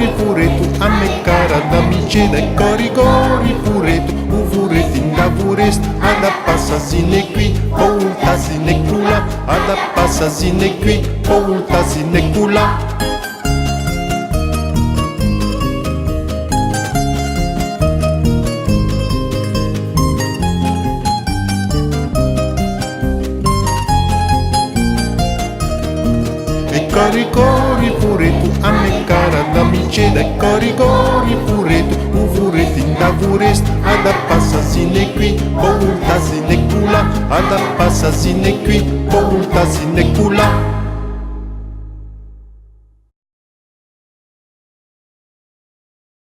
cori fureto, a me cara da miceda, cori fureto, o furetinho da furesta, a da passasine qui, voltasine cula, a da passasine qui, voltasine cula. Cori fureto, a me cara da miceda, cori fureto, o furetinho da furesta, a da passasine qui, voltasine cula, a da passasine qui, voltasine cula.